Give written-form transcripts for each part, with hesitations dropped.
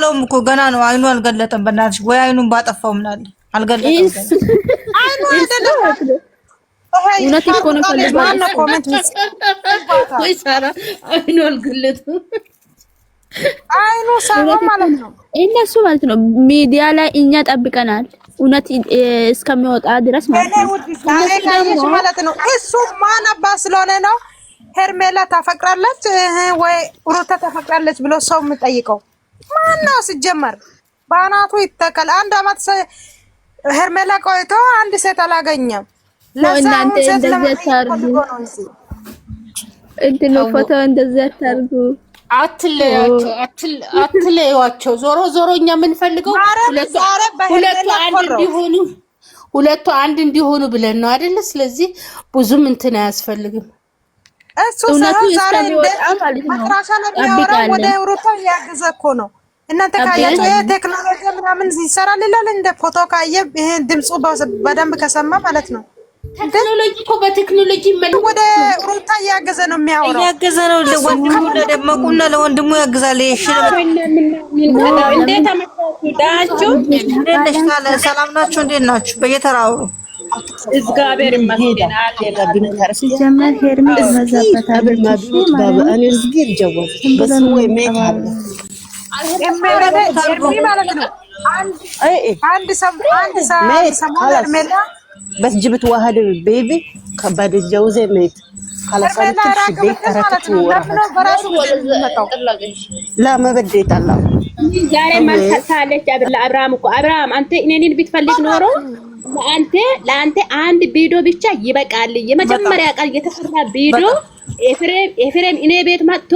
የለውም እኮ ገና ነው። አይኑ አልገለጠም። በእናትሽ ወይ አይኑን ባጠፋው ምን አለ አልገለጠም። አይኑ አይደለም እውነት እኮ ነው። ማነው ኮሜንት ወይ ሳራ አይኑ አልገለጠም። አይኑ ሳራ ማለት ነው እነሱ ማለት ነው። ሚዲያ ላይ እኛ ጠብቀናል እውነት እስከሚወጣ ድረስ ማለት ነው። እሱ ማን አባ ስለሆነ ነው ሄርሜላ ታፈቅራለች ወይ ሩታ ታፈቅራለች ብሎ ሰው የምጠይቀው ማነው? ሲጀመር ባናቱ ይተከል። አንድ አመት ሄርሜላ ቆይቶ አንድ ሴት አላገኘም። ለእናንተ እንደዚህ ታርጉ እንትን ፎቶ እንደዚህ ታርጉ። አትለዩዋቸው። ዞሮ ዞሮ እኛ የምንፈልገው ሁለቱ አንድ እንዲሆኑ ብለን ነው አይደለ? ስለዚህ ብዙም እንትን አያስፈልግም። እሱ ሰው ዛሬ ማትራሻ ነው የሚያወራው። ወደ ሩታ ያገዘ እኮ ነው። እናንተ ካያችሁ የቴክኖሎጂ ምናምን ይሰራል ይላል። እንደ ፎቶ ካየ ይሄ ድምፁ በደንብ ከሰማ ማለት ነው። ቴክኖሎጂ እኮ በቴክኖሎጂ ወደ ሩታ ያገዘ ነው የሚያወራው። ያገዘ ነው ለወንድሙ ለደመቁና ለወንድሙ ያግዛል። እሺ እንዴት አመጣችሁ ዳችሁ? ሰላም ናችሁ? እንዴት ናችሁ? በየተራው እግዚአብሔር ይመስገን አለ። ሲጀመር ሄርሚ መዛበታለች እኔ ዝጊር ጀወል በስ ወይ ሜክ አለ ሄርሚ ማለት ነው። አንድ ሰሞን ሄርሜላ بس جبت واحد بيبي بعد الجوزة ميت خلاص انا تمشي بيت تركت لا ما بدي طلع ዛሬ ማልታለች አብርሃም እኮ አብርሃም አንተ እኔን ቢትፈልግ ኖሮ ለአንተ አንድ ቪዲዮ ብቻ ይበቃል። የመጀመሪያ ቃል የተሰራ ቪዲዮ ኤፍሬም እኔ ቤት መጥቶ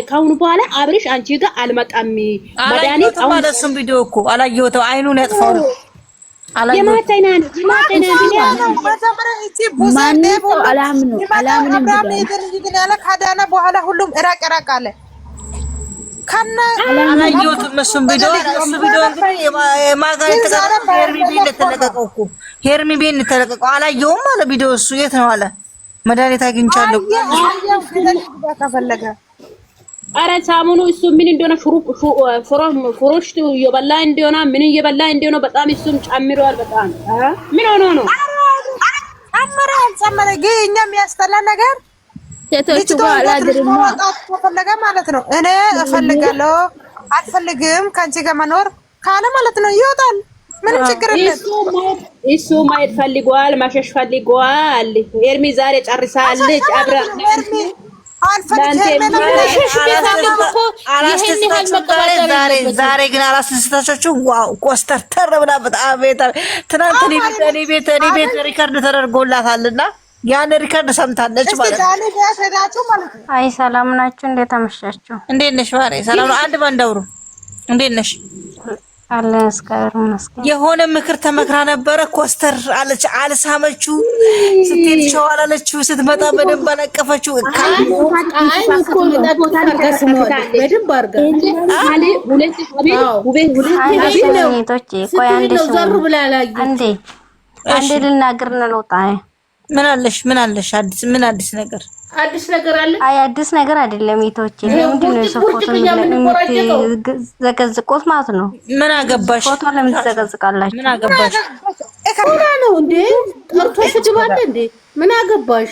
ካሁን በኋላ አብርሽ አንቺ ጋር አልመጣም መድኃኒት አሁን እሱም ቪዲዮ እኮ አላየሁትም። አይኑን ያጥፋው ነው የማታይና ካዳና በኋላ ሁሉም እራቅ እራቅ አለ። አላየሁትም እሱም ቪዲዮ እንግዲህ የማጋን ተቀረጸ ሄርሚ ቤት ተለቀቀው አላየሁም አለ ቪዲዮ። እሱ የት ነው አለ መድኃኒት አግኝቻለሁ ከፈለገ አረ ሳሙኑ እሱ ምን እንደሆነ ፍሮሽ እየበላ እንደሆነ ምን እየበላ እንደሆነ በጣም እሱም ጨምሯል። በጣም ምን ሆኖ ነው ጨመረ ግን እኛ የሚያስጠላ ነገር ሴቶቹ ጋር አድርማ ፈለገ ማለት ነው። እኔ እፈልጋለሁ አልፈልግም ከአንቺ ጋር መኖር ካለ ማለት ነው ይወጣል። ምንም ችግር የለም። እሱ ማየት ፈልጓል፣ ማሸሽ ፈልጓል። ሄርሚ ዛሬ ጨርሳለች። ዛሬ ግን አላስደሰታችሁ? ዋው ኮስተርተር ብላ በጣም ትናንት እኔ ቤት ሪከርድ ተደርጎላታልና ያን ሪከርድ ሰምታለች ማለት ነው። አይ ሰላም ናችሁ? እንዴት አመሻችሁ? እንዴት ነሽ? ባሬ ሰላም ነው። አንድ ባንዳውሩ እንዴት ነሽ? አለ እስከሩ መስከረ የሆነ ምክር ተመክራ ነበረ። ኮስተር አለች፣ አልሳመችው። ስትሄድ ሸዋል አለችው፣ ስትመጣ በደንብ አላቀፈችው። አንዴ ልናገር ነው። ምን አለሽ? አዲስ ነገር አለ? አይ አዲስ ነገር አይደለም። ይቶች ለምንድን ነው የሰፎቶ ዘቀዝቆት ማለት ነው? ምን አገባሽ? ፎቶ ለምን ትዘቀዝቃላችሁ? ምን አገባሽ? እኮ ነው እንዴ? ጠርቶ ስጅባለ እንዴ? ምን አገባሽ?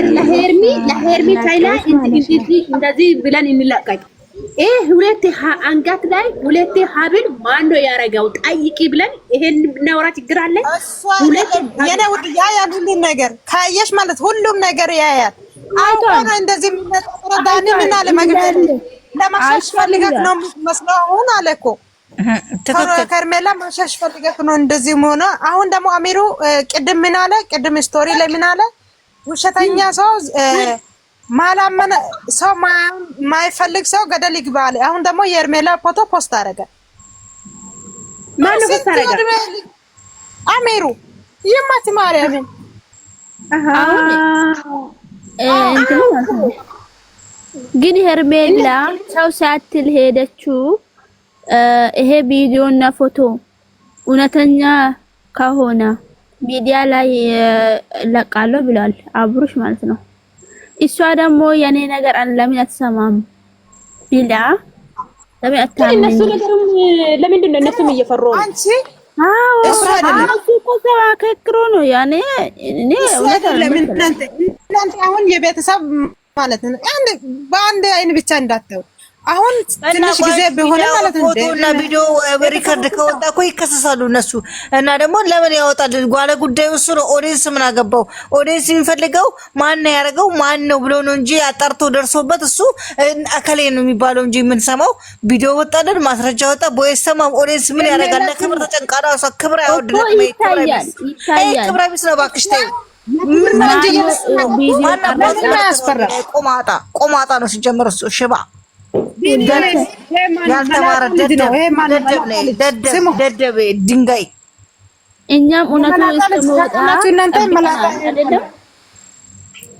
ለሄርሚ ታይላ እንደዚህ ብለን እንለቀቅ። ሁለቴ አንጋት ላይ ሁለቴ ሀብል ማነው ያረጋው? ጠይቂ ብለን ይሄን ብናወራ ችግር አለ? የኔ ውድ ያያል ሁሉም ነገር ካየሽ ማለት ሁሉም ነገር ያያል። አውቆ ነው እንደዚህ የሚነጠረው። ዳኒ ምን አለ መግቢያ ለማሻሽ ፈልገህ ነው መስለው አሁን አለ እኮ ከርሜላ ማሻሽ ፈልገህ ነው እንደዚህ ሆነ። አሁን ደግሞ አሚሩ ቅድም ምን አለ? ቅድም ስቶሪ ላይ ምን አለ? ውሸተኛ ሰው ማላመነ ሰው ማይፈልግ ሰው ገደል ይግባ አለ። አሁን ደግሞ የሄርሜላ ፎቶ ፖስት አደረገ። ማን ነው ፖስት አደረገ? አሚሩ ይማት ማርያምን ግን ሄርሜላ ሰው ሳትል ሄደችው። ይሄ ቪዲዮና ፎቶ እውነተኛ ከሆነ ሚዲያ ላይ ለቃለሁ ብሏል አብሩሽ ማለት ነው። እሷ ደግሞ የኔ ነገር ለምን አትሰማም ቢላ ለምን አታምኝ? እነሱ ነገርም ለምንድን ነው እነሱም እየፈሩ ነው? አንቺ እሱ አይደለም እኮ ከክሮ ነው ያኔ እኔ እናንተ አሁን የቤተሰብ ማለት ነው በአንድ አይን ብቻ እንዳታው አሁን ትንሽ ጊዜ ቢሆን ማለት ነው ፎቶና ቪዲዮ ሪከርድ ከወጣ እኮ ይከሰሳሉ እነሱ። እና ደግሞ ለምን ያወጣል? ጓለ ጉዳዩ እሱ ነው። ኦዲየንስ ምን አገባው? ኦዲየንስ የሚፈልገው ማን ነው ያደረገው ማን ነው ብሎ ነው እንጂ አጣርቶ ደርሶበት እሱ አከሌ ነው የሚባለው እንጂ የምንሰማው ቪዲዮ ወጣልን ማስረጃ ወጣ ቦይስ ሰማም። ኦዲየንስ ምን ያደርጋል? ለክብር ተጨንቃራ ሰው ክብር አይወድልም። ይታያል ክብር ቢስ ነው ባክሽ ተይ። ምን ቆማጣ ነው ሲጀምር እሱ ሽባ ያልተማረ ደደብ ድንጋይ። እኛም እውነቱን እስከመውጣ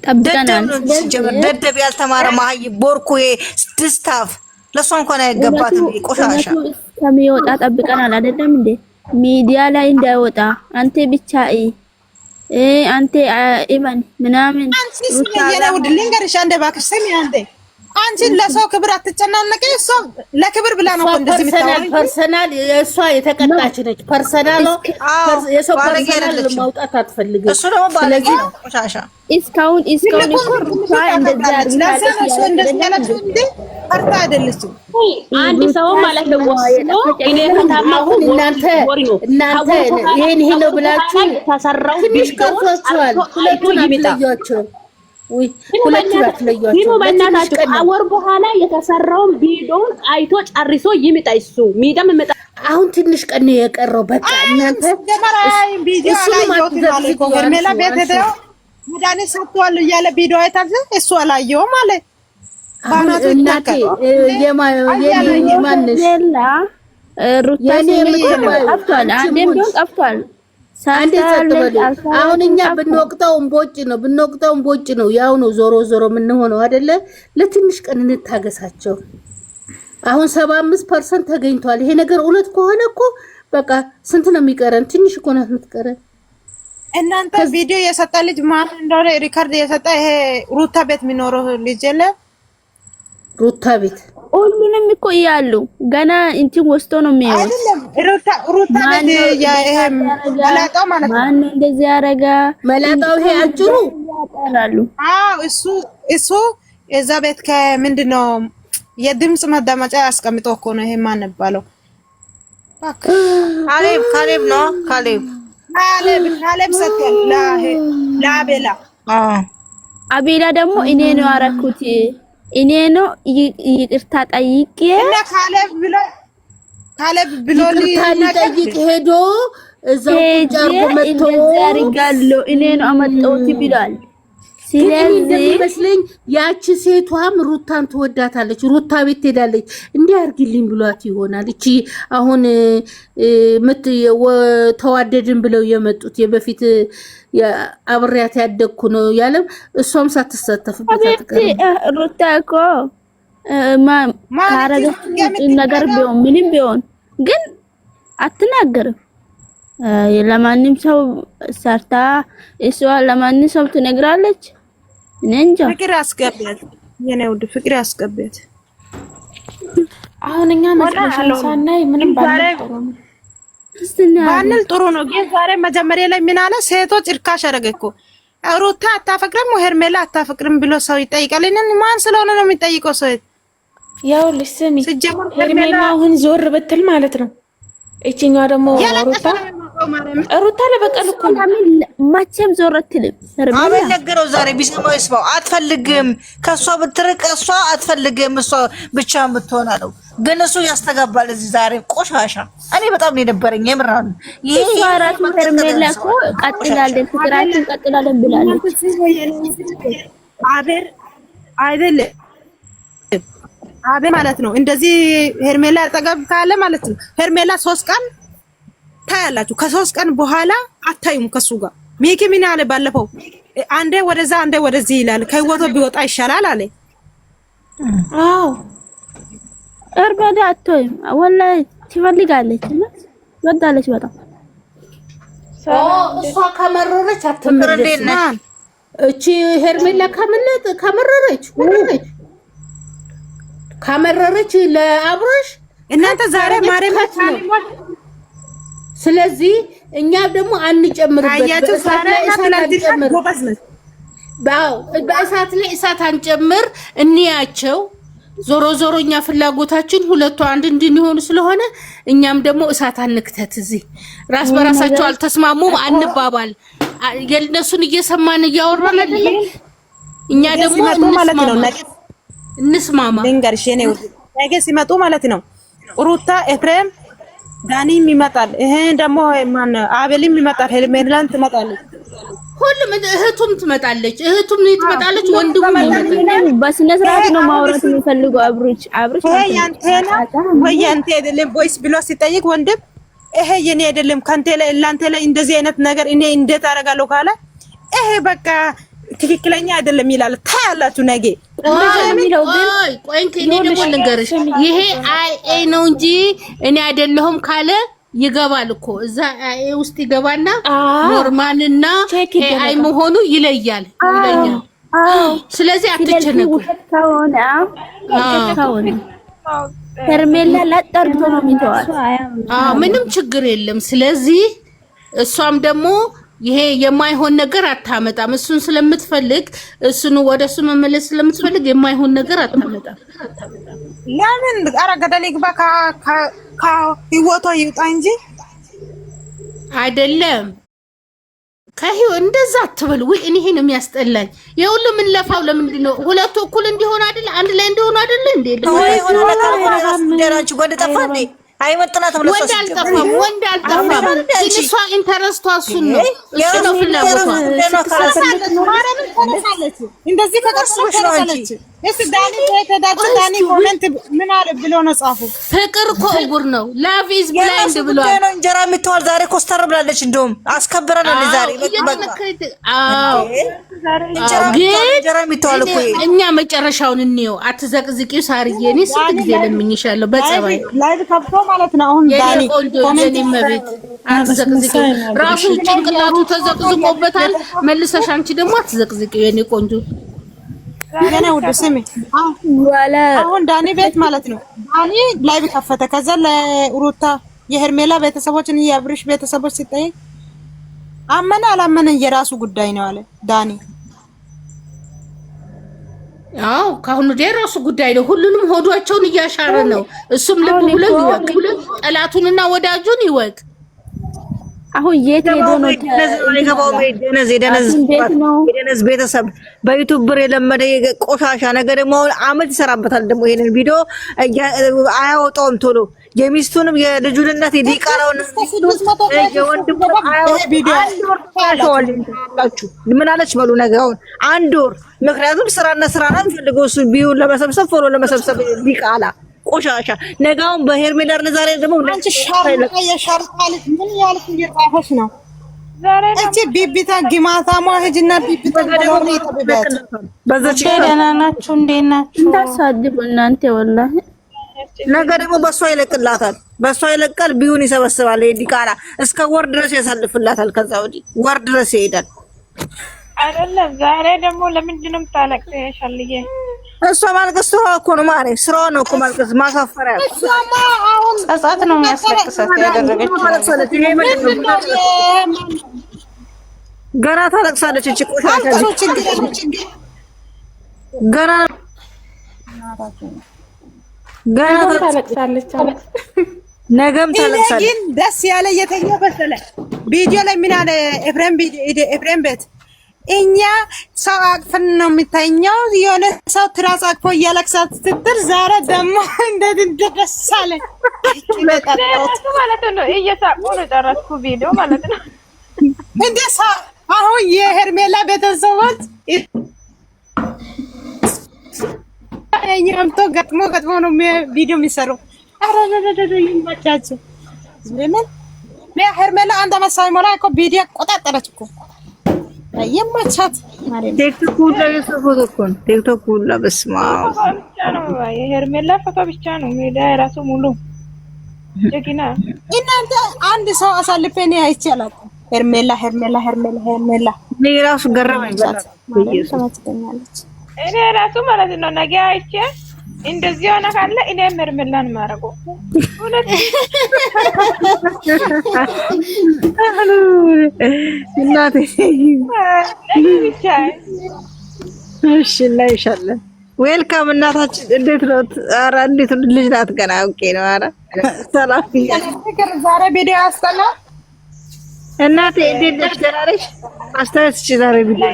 ጠብቀናል። ደደብ ያልተማረ ማህይ ቦርኩ ስድስታፍ ለሷ እንኳን አይገባትም። ቆሻሻ እስከሚወጣ ጠብቀናል አይደለም እንዴ? ሚዲያ ላይ እንዳይወጣ አንተ ብቻ አንተ ኢማን ምናምን ልንገርሽ አንዴ እባክሽ ስሚ አንዴ አንቺ ለሰው ክብር አትጨናነቂ። እሷ ለክብር ብላ ነው እንደዚህ የምታወራው። ፐርሰናል እሷ የተቀጣች ነች። ፐርሰናል የሰው ፐርሰናል ማውጣት አትፈልግም። እሱ ደግሞ ባለጌ ነው ቆሻሻ። እስካሁን አይደለችም። አንድ ሰው ማለት ነው ወስኖ እኔ ከታማሁ እናንተ ይሄን ነው ብላችሁ ተሰራው ትንሽ ቀርቷችኋል። ሁለቱን አትለያቸው ሁለቱን አትለያቸው። በእናታችሁ ከወር በኋላ የተሰራውን ቪዲዮን አይቶ ጨርሶ ይምጣ። እሱ ሚደም መጣ። አሁን ትንሽ ቀን ነው የቀረው። በቃ እናንተ ሄርሜላ ቤት ሄደው መድኃኒት ሰጥቷል እያለ ቪዲዮ አይታዘ እሱ አላየውም አለ። ባናቱ እናቴ የማንሽ ሩታኔ ጠፍቷል። አንዴም ቢሆን ጠፍቷል። አሁን እኛ ብንወቅጠውም ቦጭ ነው ያው ነው። ዞሮ ዞሮ ምን ሆነው አይደለ? ለትንሽ ቀን እንታገሳቸው። አሁን 75% ተገኝቷል። ይሄ ነገር እውነት ከሆነ እኮ በቃ ስንት ነው የሚቀረን? ትንሽ እኮ ነው የምትቀረን። እናንተ ቪዲዮ የሰጠ ልጅ ማን እንደሆነ ሪካርድ የሰጠ ይሄ ሩታ ቤት የሚኖረው ልጅ የለ ሩታ ቤት ሁሉንም እኮ እያሉ ገና እንትን ወስቶ ነው የሚያዩት። አይደለም ሩታ ቤት ይሄ መላጣው ማለት ነው። ማን እንደዚህ ያረጋ መላጣው ይሄ አጭሩ ያጠራሉ። እሱ እዛ ቤት ከምንድነው የድምጽ ማዳመጫ ያስቀምጦ እኮ ነው። ይሄ ማን ነባለው? ካሌብ ነው። ካሌብ ሰጥቷል ለአቤላ። አቤላ ደግሞ እኔ ነው ያረኩት እኔ ነው ይቅርታ ጠይቄ እና ካሌብ ብሎ ሊጠይቅ ሄዶ እዛው ጫርጎ መጥቶ ያርጋለሁ እኔ ነው አመጣሁት ብሏል። ስለዚህ መስለኝ ያቺ ሴቷም ሩታን ትወዳታለች። ሩታ ቤት ሄዳለች እንዲያርግልኝ ብሏት ይሆናል። እቺ አሁን ተዋደድን ብለው የመጡት የበፊት አብሬያት ያደግኩ ነው ያለም እሷም ሳትሳተፍበት አትቀርም። ሩታ እኮ ካረገች ነገር ቢሆን ምንም ቢሆን ግን አትናገርም። ለማንም ሰው ሰርታ እሷ ለማንም ሰው ትነግራለች። እንጃ ፍቅር ያስገባት የኔ ውድ ፍቅር ያስገባት። አሁን እኛ መጨረሻው ሳናይ ምንም ባንል ጥሩ ነው። ግን ዛሬ መጀመሪያ ላይ ምን አለ? ሴቶች እርካሽ አደረገ እኮ ሩታ አታፈቅርም ሄርሜላ አታፈቅርም ብሎ ሰው ይጠይቃል። ማን ስለሆነ ነው የሚጠይቀው? ሰው ያው ልስሚ ሄርሜላ አሁን ዞር ብትል ማለት ነው። እቺኛዋ ደግሞ ሩታ ለበቀል እኮ መቼም ዞር አትልም። አቤል ነገረው ዛሬ ቢሰማው ይስማው። አትፈልግም ከሷ ብትርቅ እሷ አትፈልግም እሷ ብቻ ብትሆን አለው። ግን እሱ ያስተጋባል እዚህ ዛሬ ቆሻሻ። እኔ በጣም ነው የነበረኝ የምራን ይሄ አራት ሄርሜላ እኮ ቀጥላለን ፍቅራችን ቀጥላለን ብላለች። አቤል ማለት ነው እንደዚህ ሄርሜላ አጠገብ ካለ ማለት ነው ሄርሜላ 3 ቀን ታያላችሁ። ከ3 ቀን በኋላ አታዩም ከሱ ጋር። ሚኪ ምን አለ ባለፈው? አንዴ ወደዛ አንዴ ወደዚህ ይላል። ከህይወቱ ቢወጣ ይሻላል አለ። አዎ እርበዳ አትይም ወላሂ ትፈልጋለች እና ወዳለች በጣም እሷ ከመረረች አትመለስም። እቺ ሄርሜላ ከመረረች ለአብሮሽ እናንተ ዛሬ ማርያም ስለዚህ እኛ ደግሞ አንጨምርበት በእሳት ላይ እሳት አንጨምር እንያቸው። ዞሮ ዞሮ እኛ ፍላጎታችን ሁለቱ አንድ እንድንሆኑ ስለሆነ እኛም ደግሞ እሳት አንክተት። እዚህ ራስ በራሳቸው አልተስማሙም አንባባል። የነሱን እየሰማን እያወራን አይደለም። እኛ ደግሞ እንስማማ። ልንገርሽ ነው ነገ ሲመጡ ማለት ነው ሩታ ኤፍሬም ዳኒም ይመጣል። ይሄ ደግሞ ማን አቤልም ይመጣል። ሄርሜላን ትመጣለች። ሁሉም እህቱም ትመጣለች። ወንድሙም ይመጣል። በስነ ስርዓት ነው ማውራት የሚፈልገው። አብሮች ይሄ ያንተና ወይ ያንተ አይደለም ቮይስ ብሎ ሲጠይቅ ወንድም ይሄ የኔ አይደለም ካንተ ላይ ላንተ ላይ እንደዚህ አይነት ነገር እኔ እንዴት አደርጋለሁ ካለ ይሄ በቃ ትክክለኛ አይደለም ይላል። ታያላችሁ ነገ ቆይ ከኔ ደግሞ ልንገርሽ ይሄ አይ ነው እንጂ እኔ አይደለሁም ካለ ይገባል እኮ እዛ አይ ውስጥ ይገባና ኖርማልና አይ መሆኑ ይለያል። ስለዚህ አትጨነቁ። ከሆነ ሄርሜላ ለጠርቶ ነው የሚተዋል። ምንም ችግር የለም። ስለዚህ እሷም ደግሞ ይሄ የማይሆን ነገር አታመጣም። እሱን ስለምትፈልግ ወደሱ መመለስ ስለምትፈልግ የማይሆን ነገር አታመጣም። ለምን አረገደል ይግባ ከህይወቷ ይውጣ እንጂ አይደለም። እንደዛ አትበል። ወይ እኔ ይሄን የሚያስጠላኝ የሁሉ ምን ለፋው ለምንድን ነው? ሁለቱ እኩል እንዲሆን አይደል? አንድ ላይ እንዲሆን አይደል? እንዴ ወደ ጠፋ እንዴ አይመጥናትም። ወንድ አልጠፋም። እሷ ኢንተረስቷ እሱን ነው ፍላጎቷ። እንደዚህ ከቀርሶሽ ነው እንጂ እስ ዳኒ ዳኒ ኮሜንት ምን አለ ብሎ ነው ጻፉ። ፍቅር እኮ እውር ነው። ላቭ ኢዝ ብላይንድ ብሏል። እንጀራ የምትዋል ዛሬ ኮስተር ብላለች። እንደውም አስከብረናል ዛሬ። እንጀራ የምትዋል እኮ እኛ መጨረሻውን እንየው። አትዘቅዝቂው ሳርዬ። እኔ ስንት ጊዜ ለምኝሻለሁ በጸባይ ላይቭ ከፍቶ ማለት ነው። አሁን ዳኒ ኮሜንት መብት አትዘቅዝቂው። ራሱ ጭንቅላቱ ተዘቅዝቆበታል። መልሰሽ አንቺ ደግሞ አትዘቅዝቂው የኔ ቆንጆ። ገና ወደ ስሚ አሁን ዳኒ ቤት ማለት ነው። ዳኒ ላይቭ ከፈተ። ከዛ ለሩታ የሄርሜላ ቤተሰቦችን የአብርሽ ቤተሰቦች ሲጠይቅ አመነ አላመነ የራሱ ጉዳይ ነው አለ ዳኒ። አዎ ካሁን የራሱ ጉዳይ ነው። ሁሉንም ሆዷቸውን እያሻረ ነው። እሱም ልብ ብሎ ይወቅ፣ ጠላቱንና ወዳጁን ይወቅ። አሁን የት ሄዶ ነው የደነዝ ቤተሰብ በዩቲዩብ ብር የለመደ ቆሻሻ ነገር ደግሞ አመት ይሰራበታል። ደግሞ ይሄንን ቪዲዮ አያወጣውም ቶሎ የሚስቱንም የልጁን እናት የዲቃራውን የወንድሙ ምን አለች በሉ ነገር አሁን አንድ ወር ምክንያቱም ስራና ስራ ነው የሚፈልገው እሱ ቢዩን ለመሰብሰብ ፎሎ ለመሰብሰብ ዲቃላ ቆሻሻ ነጋውን በሄርሜላ ዛሬ ደግሞ አንቺ ሻርቃ የሻርቃልት ምን ያልኩ እየጻፈሽ ነው ዛሬ እቺ ቢቢታ ግማታ ማህጅና ቢቢታ ወሬ ተበበት በዛች ደህና ናችሁ? እንዴት ናችሁ? እንዳሳድቡ እናንተ ወላሂ ነገ ደግሞ በሷ ይለቅላታል። በሷ ይለቃል ቢዩን ይሰበስባል። ዲቃላ እስከ ወር ድረስ ያሳልፍላታል። ከዛ ወዲህ ወር ድረስ ይሄዳል። አይደለም ዛሬ ደግሞ ለምንድን ነው የምታለቅሰው? ሻልዬ እሷ ማልቀስ ስራዋ እኮ ነው ማሬ፣ ስራዋ ነው እኮ ማልቀስ። ማሳፈሪያ እሷማ አሁን ጸጸት ነው የሚያስለቅሳት ያደረገችው። ገና ታለቅሳለች። እቺ ቆሻሻ ገና ታለቅሳለች። ነገም ታለቅሳለች። ግን ደስ ያለ የተኛው በሰለ ቪዲዮ ላይ ምን አለ ኤፍሬም ቤት እኛ ሰው አቅፈን ነው የሚታየው። የሆነ ሰው ትራስ አቅፎ እያለቅሳት ስትል ዛሬ ደግሞ እንዴት እንደደሳለ ማለት ነው። እየሳቁ ነው ጨረስኩ ቪዲዮ ማለት ነው። እንደ አሁን የሄርሜላ ቤተሰቦች እኛም ቶ ገጥሞ ነው ቪዲዮ የሚሰሩ። አረ ይመቻቸው። ለምን ሄርሜላ አንድ አመት ሳይሞላ እኮ ቪዲዮ ቆጣጠረች እኮ የማቻት ቲክቶክ ላይ ሰፎቶ እኮ ቲክቶክ ሁላ በስማ የሄርሜላ ፎቶ ብቻ ነው ሜዳ የራሱ ሙሉ ጀግና። እናንተ አንድ ሰው አሳልፈኝ አይቻላል። ሄርሜላ እኔ ራሱ ገረመኝ። ተመስገኛለች። እኔ ራሱ ማለት ነው ነገ አይቼ እንደዚህ ሆነ ካለ እኔ ሄርሜላን ማረገው ሁለት እናቴ ብቻ እሺ እናይሻለን። ዌልካም እናታችን፣ እንዴት ነው? ኧረ እንዴት ልጅ ናት ገና። ኦኬ ነው። ኧረ ሰላም ዛሬ ቪዲዮ አስተላ እናቴ እንዴት ነሽ? ደህና ነሽ? አስተያየት እሺ። ዛሬ ቪዲዮ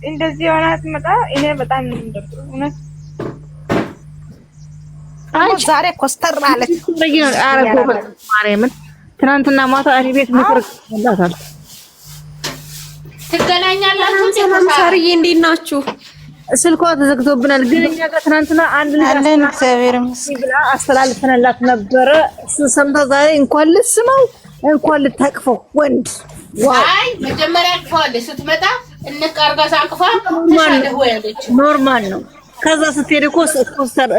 እንደዚህ ሆነ አትመጣ። እኔ በጣም ነው እንደው እውነት ዛሬ ኮስተር አለች። ኧረ ጎበዝ ማርያምን። ትናንትና ማታ እኔ ቤት ምክር እንዳታል ትገናኛላችሁ። ሳርዬ እንዴት ናችሁ? ስልኳ ተዘግቶብናል፣ ግን እኛ ጋር ትናንትና አንድ ልጅ አለን እግዚአብሔር ይመስገን ብላ አስተላልፈንላት ነበረ። እሱ ሰምታ ዛሬ እንኳን ልስመው እንኳን ልታቅፈው ወንድ አይ መጀመሪያ አቅፈዋለች። ስትመጣ እንቃርጋ ሳቅፋ ተሻለህ ወይ አለች። ኖርማል ነው። ከዛ ስትሄድ እኮ ኮስተር ኮስተር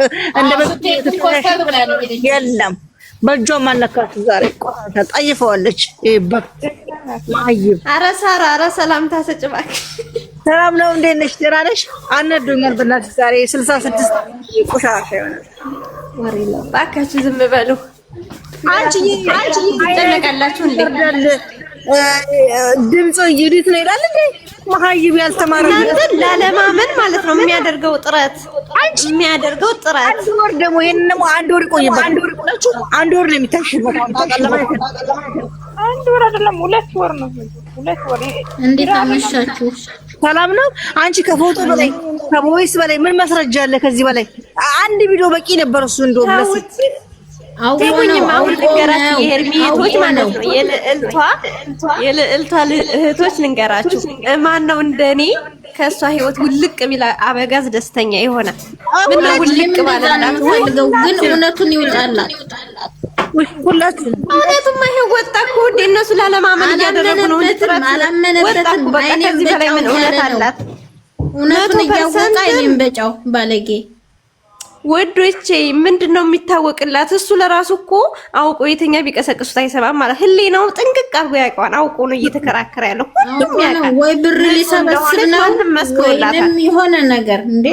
ብላ ነው ሄደች። የለም በእጇ ማለካት ዛሬ ቆራታ ጠይፈዋለች። ይበክ ማይብ ኧረ ሳራ ኧረ ሰላምታ ሰጭ እባክሽ። ሰላም ነው። እንዴት ነሽ? ደህና ነሽ? አነዱኛል በእናትሽ ዛሬ 66 ቆሻሻ ይሆናል። ወሬ ነው እባካችሁ ዝም በሉ። አንቺ ትጨነቃላችሁ እንዴ? ድምጽ ይሉት ነው ይላል እንዴ? ማህይብ ያልተማረ እናንተ ላለማመን ማለት ነው የሚያደርገው ጥረት አንድ ወር ደግሞ ይሄንን አንድ ወር ይቆይበት። አንድ ወር ነው የሚታሽበት። አንድ ወር አይደለም 2 ወር ነው። 2 ወር እንዴት አመሻችሁ? ሰላም ነው። አንቺ ከፎቶ በላይ ከቮይስ በላይ ምን መስረጃ አለ? ከዚህ በላይ አንድ ቪዲዮ በቂ ነበር። እሱ እንደው ለስ አውቆኝም አሁን ልንገራችሁ የሄርሜቶች ማለት ነው የልዕልቷ እህቶች ልንገራችሁ። ማን ነው እንደኔ ከሷ ህይወት ውልቅ ቢላ አበጋዝ ደስተኛ የሆነ ምን ነው ውልቅ ባለላት ፈልገው ግን እውነቱን ይውጣላት። ሁላችሁ እውነቱማ ይሄ ወጣ እኮ እንደ እነሱ ላለማመን እያደረጉ ነው። አላመነበትም። በቃ ከዚህ በላይ ምን እውነት አላት? እውነቱን እያወጣ እኔም በጫው ባለጌ ወዶቼ ምንድነው የሚታወቅላት? እሱ ለራሱ እኮ አውቆ የተኛ ቢቀሰቅሱት አይሰማም ማለት ህሊናው ጥንቅቅ አድርጎ ያውቀዋል። አውቆ ነው እየተከራከረ ያለው። ሁሉም ያውቃል። ወይ ብር ሊሰበስብ ነው ወይንም የሆነ ነገር እንዴ።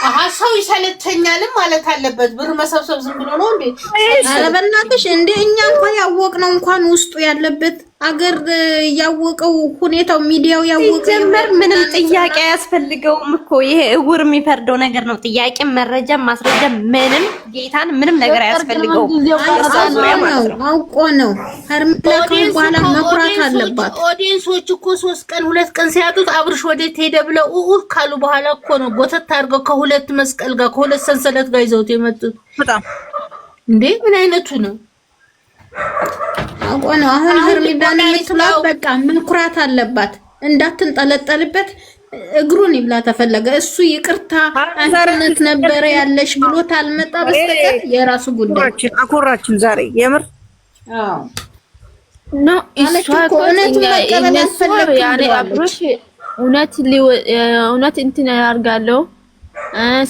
አሃ ሰው ይሰለቸኛልም ማለት አለበት። ብር መሰብሰብ ዝም ብሎ ነው እንዴ? ኧረ በእናትሽ እንዴ እኛ እንኳን ያወቅነው እንኳን ውስጡ ያለበት አገር ያወቀው ሁኔታው ሚዲያው ያወቀው ጀመር ምንም ጥያቄ አያስፈልገውም እኮ ይሄ እውር የሚፈርደው ነገር ነው። ጥያቄ መረጃ ማስረጃ ምንም ጌታን ምንም ነገር አያስፈልገውም። አውቆ ነው ሄርሜላ በኋላ መኩራት አለባት። ኦዲየንሶች እኮ 3 ቀን 2 ቀን ሲያጡት አብርሽ ወዴት ሄደ ብለው ካሉ በኋላ እኮ ነው ጎተት አድርገው ከሁለት መስቀል ጋር ከሁለት ሰንሰለት ጋር ይዘውት የመጡት። በጣም እንዴ ምን አይነቱ ነው? አውቆ ነው። አሁን ሄርሜላን የምትላት በቃ መኩራት አለባት፣ እንዳትንጠለጠልበት እግሩን ይብላ ተፈለገ። እሱ ይቅርታ አንተነት ነበረ ያለሽ ብሎ ታልመጣ በስተቀር የራሱ ጉዳይ። አኮራችን ዛሬ የምር አዎ ነው እሷ እውነቱን መቀበል ያስፈልግ ያኔ አብሮሽ እውነት እንትን ያርጋለሁ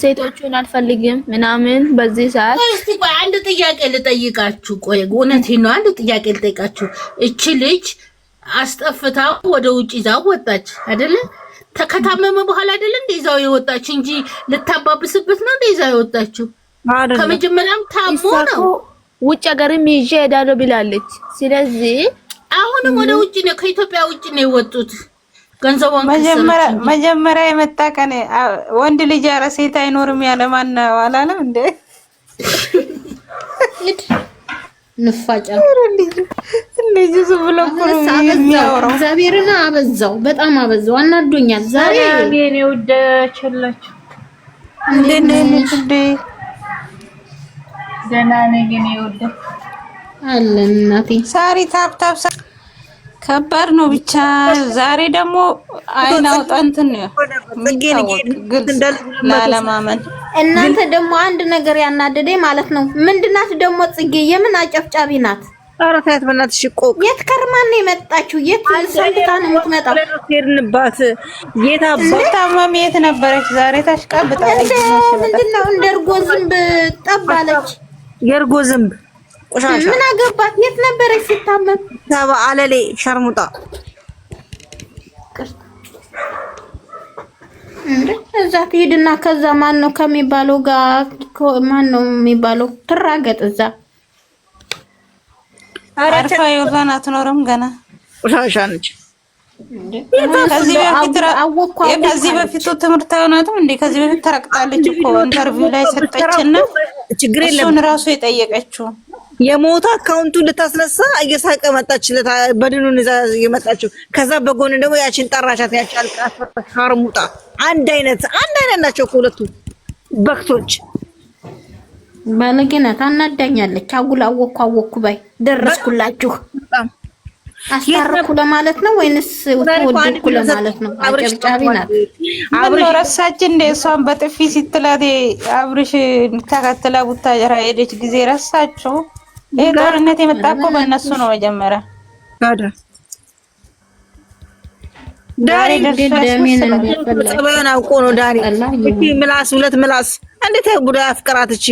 ሴቶቹን አልፈልግም ምናምን በዚህ ሰዓት። እስቲ ቆይ አንድ ጥያቄ ልጠይቃችሁ። ቆይ እውነቴን ነው አንድ ጥያቄ ልጠይቃችሁ። እቺ ልጅ አስጠፍታው ወደ ውጭ ይዛው ወጣች አይደለ? ከታመመ በኋላ አይደለ እንደ ይዛው የወጣች እንጂ ልታባብስበት ነው እንደ ይዛው የወጣችው። ከመጀመሪያም ታሞ ነው። ውጭ ሀገርም ይዤ ሄዳለሁ ብላለች። ስለዚህ አሁንም ወደ ውጭ ነው ከኢትዮጵያ ውጭ ነው የወጡት። ገንዘቧን መጀመሪያ የመጣ ቀን ወንድ ልጅ ያለ ሴት አይኖርም ያለ ማን ነው አላለም እንዴ? ንፋጫ ልጅ ዝም ብሎ እኮ ነው የሚያወራው። እግዚአብሔርን አበዛው፣ በጣም አበዛው፣ አናዶኛል ዛሬ። የኔ ውድ ቸላችሁ እንዴ ደህና ነኝ የኔ ውድ አለን እናቴ። ሳሪ ታፕ ከባድ ነው ብቻ። ዛሬ ደግሞ አይን አውጣ እንትን ነው ላለማመን። እናንተ ደግሞ አንድ ነገር ያናደደኝ ማለት ነው። ምንድናት ደግሞ ጽጌ? የምን አጨፍጫቢ ናት? ኧረ ታያት በእናትሽ ቆቅ። የት ከርማን ነው የመጣችው? የት ሰንብታ ነው የምትመጣው? ሄድንባት የት ታመም የት ነበረች? ዛሬ ታሽቃብጣለች። ምንድነው እንደ እርጎ ዝንብ ጠባለች። የእርጎ ዝንብ ቆሻሻ ምን አገባት? የት ነበረች ሲታመም? ተባ አለሌ ሸርሙጣ እዛ ትሄድና ከዛ ማን ነው ከሚባለው ጋር ማን ነው የሚባለው ትራገጥ እዛ አርፋ ዮርዳን አትኖርም ገና ቆሻሻ ነች። ከዚህ በፊቱ ትምህርት አይሆናትም እንዴ? ከዚህ በፊት ተረቅጣለች እኮ ኢንተርቪው ላይ ሰጠችና ችግር የለም እሱን ራሱ የጠየቀችው የሞታ አካውንቱ ልታስነሳ እየሳቀ መጣችለት በድኑን እዛ የመጣችው ከዛ በጎን ደግሞ ያችን ጠራሻት ያቻልቃ ሸርሙጣ አንድ አይነት ናቸው ሁለቱ በክቶች ባለጌናት አናዳኛለች። አወኩ ባይ ደረስኩላችሁ አስታረኩ ለማለት ነው ወይንስ ወደድኩ ለማለት ነው? አጨብጫቢ ናት። አብርሽ ረሳች እንደ እሷን በጥፊ ስትላት አብርሽ ተከትላ ቡታጀራ ሄደች ጊዜ ረሳቸው። ይሄ ጦርነት የመጣ እኮ በእነሱ ነው መጀመሪያ። ዳሪ ደምን አውቆ ነው ዳሪ። እቺ ምላስ ሁለት ምላስ እንዴት ጉዳይ አፍቀራት እቺ